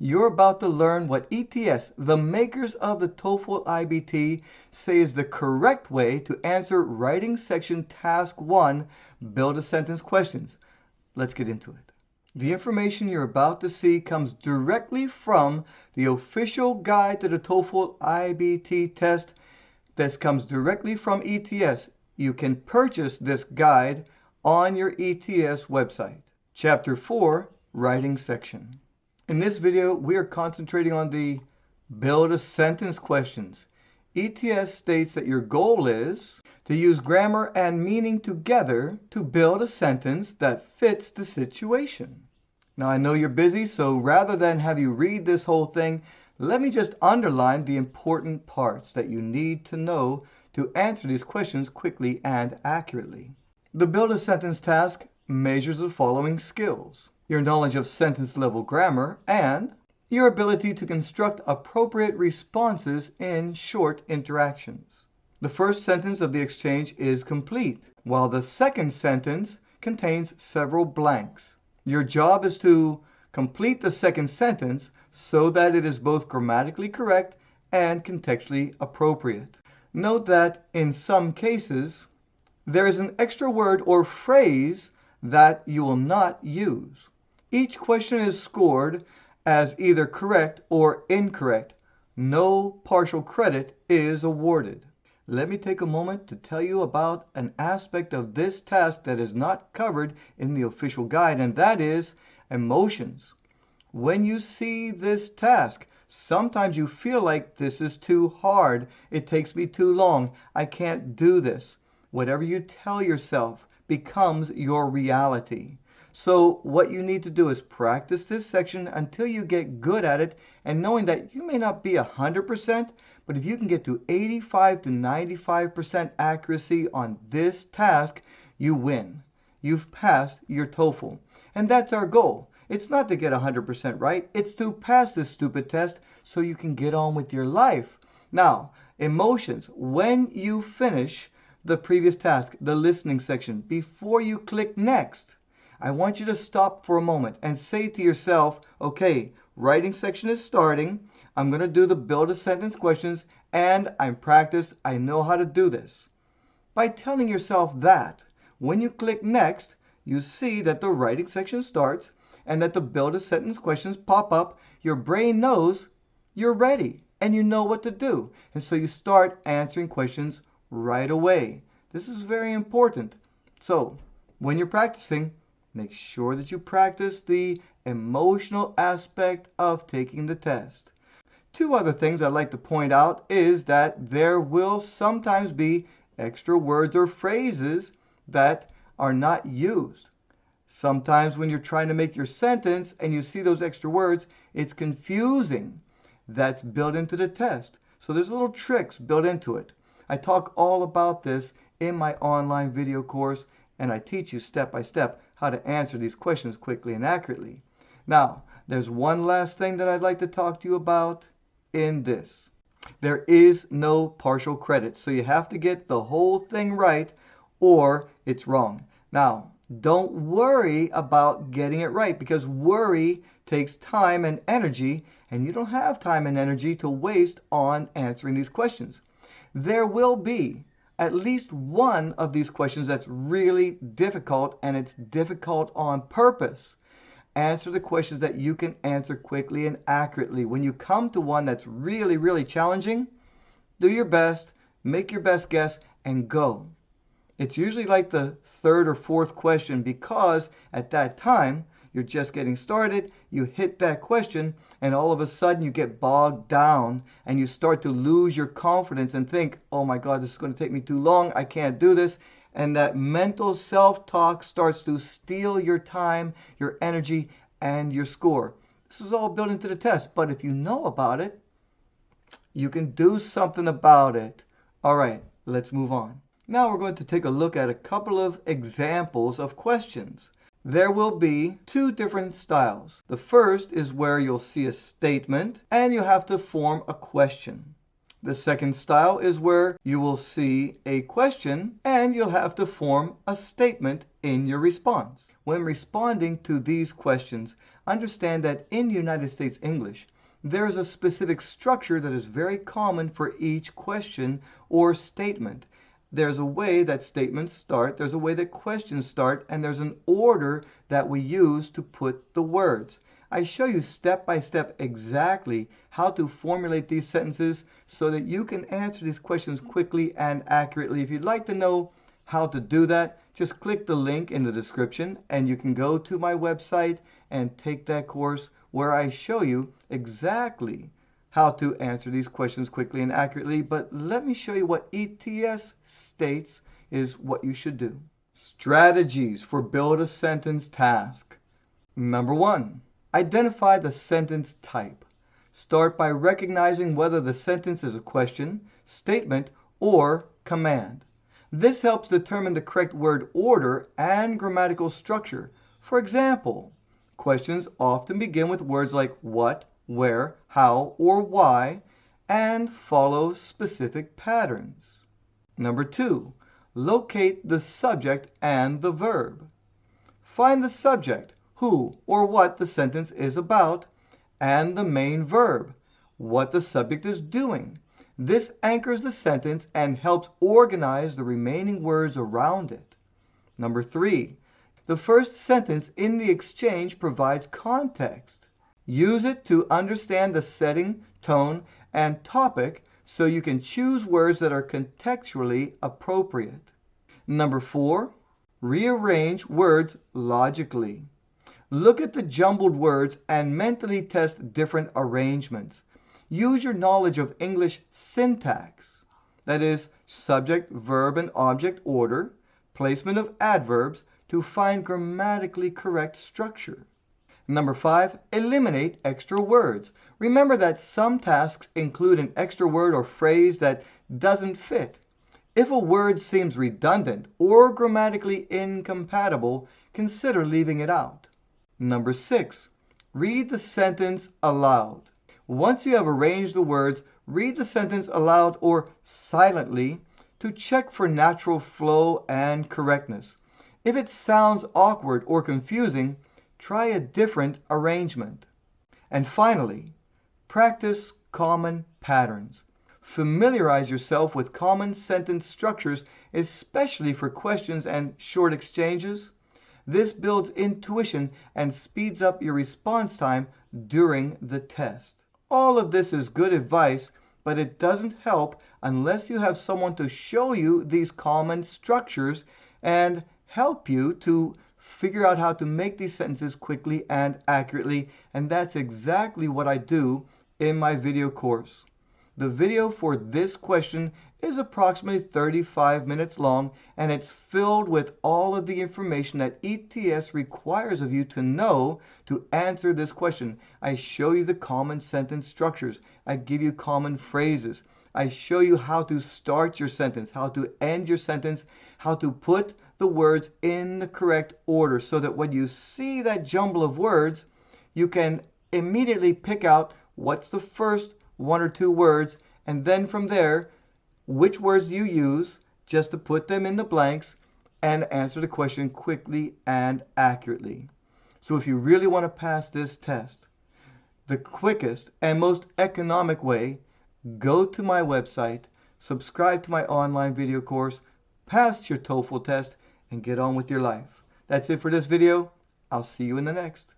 You're about to learn what ETS, the makers of the TOEFL IBT, say is the correct way to answer writing section task 1, build a sentence questions. Let's get into it. The information you're about to see comes directly from the official guide to the TOEFL IBT test. This comes directly from ETS. You can purchase this guide on your ETS website. Chapter 4, Writing Section. In this video, we are concentrating on the build a sentence questions. ETS states that your goal is to use grammar and meaning together to build a sentence that fits the situation. Now, I know you're busy, so rather than have you read this whole thing, let me just underline the important parts that you need to know to answer these questions quickly and accurately. The build a sentence task measures the following skills: your knowledge of sentence level grammar, and your ability to construct appropriate responses in short interactions. The first sentence of the exchange is complete, while the second sentence contains several blanks. Your job is to complete the second sentence so that it is both grammatically correct and contextually appropriate. Note that in some cases, there is an extra word or phrase that you will not use. Each question is scored as either correct or incorrect. No partial credit is awarded. Let me take a moment to tell you about an aspect of this task that is not covered in the official guide, and that is emotions. When you see this task, sometimes you feel like this is too hard. It takes me too long. I can't do this. Whatever you tell yourself becomes your reality. So what you need to do is practice this section until you get good at it, and knowing that you may not be 100%, but if you can get to 85 to 95% accuracy on this task, you win. You've passed your TOEFL. And that's our goal. It's not to get 100% right. It's to pass this stupid test so you can get on with your life. Now, emotions. When you finish the previous task, the listening section, before you click next, I want you to stop for a moment and say to yourself, okay, writing section is starting. I'm going to do the build a sentence questions, and I'm practiced. I know how to do this. By telling yourself that, when you click next, you see that the writing section starts and that the build a sentence questions pop up. Your brain knows you're ready and you know what to do. And so you start answering questions right away. This is very important. So when you're practicing, make sure that you practice the emotional aspect of taking the test. Two other things I'd like to point out is that there will sometimes be extra words or phrases that are not used. Sometimes when you're trying to make your sentence and you see those extra words, it's confusing. That's built into the test. So there's little tricks built into it. I talk all about this in my online video course, and I teach you step by step how to answer these questions quickly and accurately. Now, there's one last thing that I'd like to talk to you about in this. There is no partial credit, so you have to get the whole thing right or it's wrong. Now, don't worry about getting it right, because worry takes time and energy, and you don't have time and energy to waste on answering these questions. There will be at least one of these questions that's really difficult, and it's difficult on purpose. Answer the questions that you can answer quickly and accurately. When you come to one that's really, really challenging, do your best, make your best guess, and go. It's usually like the third or fourth question, because at that time, you're just getting started, you hit that question, and all of a sudden you get bogged down and you start to lose your confidence and think, oh my God, this is going to take me too long, I can't do this. And that mental self-talk starts to steal your time, your energy, and your score. This is all built into the test, but if you know about it, you can do something about it. All right, let's move on. Now we're going to take a look at a couple of examples of questions. There will be two different styles. The first is where you'll see a statement and you have to form a question. The second style is where you will see a question and you'll have to form a statement in your response. When responding to these questions, understand that in United States English, there is a specific structure that is very common for each question or statement. There's a way that statements start, there's a way that questions start, and there's an order that we use to put the words. I show you step by step exactly how to formulate these sentences so that you can answer these questions quickly and accurately. If you'd like to know how to do that, just click the link in the description and you can go to my website and take that course where I show you exactly how to answer these questions quickly and accurately. But let me show you what ETS states is what you should do. Strategies for build a sentence task. Number 1. Identify the sentence type. Start by recognizing whether the sentence is a question, statement, or command. This helps determine the correct word order and grammatical structure. For example, questions often begin with words like what, where, how, or why, and follow specific patterns. Number 2, locate the subject and the verb. Find the subject, who or what the sentence is about, and the main verb, what the subject is doing. This anchors the sentence and helps organize the remaining words around it. Number 3, the first sentence in the exchange provides context. Use it to understand the setting, tone, and topic so you can choose words that are contextually appropriate. Number 4, rearrange words logically. Look at the jumbled words and mentally test different arrangements. Use your knowledge of English syntax, that is, subject, verb, and object order, placement of adverbs, to find grammatically correct structure. Number 5, eliminate extra words. Remember that some tasks include an extra word or phrase that doesn't fit. If a word seems redundant or grammatically incompatible, consider leaving it out. Number 6, read the sentence aloud. Once you have arranged the words, read the sentence aloud or silently to check for natural flow and correctness. If it sounds awkward or confusing, try a different arrangement. And finally, practice common patterns. Familiarize yourself with common sentence structures, especially for questions and short exchanges. This builds intuition and speeds up your response time during the test. All of this is good advice, but it doesn't help unless you have someone to show you these common structures and help you to figure out how to make these sentences quickly and accurately. And that's exactly what I do in my video course. The video for this question is approximately 35 minutes long, and it's filled with all of the information that ETS requires of you to know to answer this question. I show you the common sentence structures. I give you common phrases. I show you how to start your sentence, how to end your sentence, how to put the words in the correct order so that when you see that jumble of words, you can immediately pick out what's the first 1 or 2 words, and then from there, which words you use just to put them in the blanks and answer the question quickly and accurately. So if you really want to pass this test, the quickest and most economic way, go to my website, subscribe to my online video course, pass your TOEFL test, and get on with your life. That's it for this video. I'll see you in the next.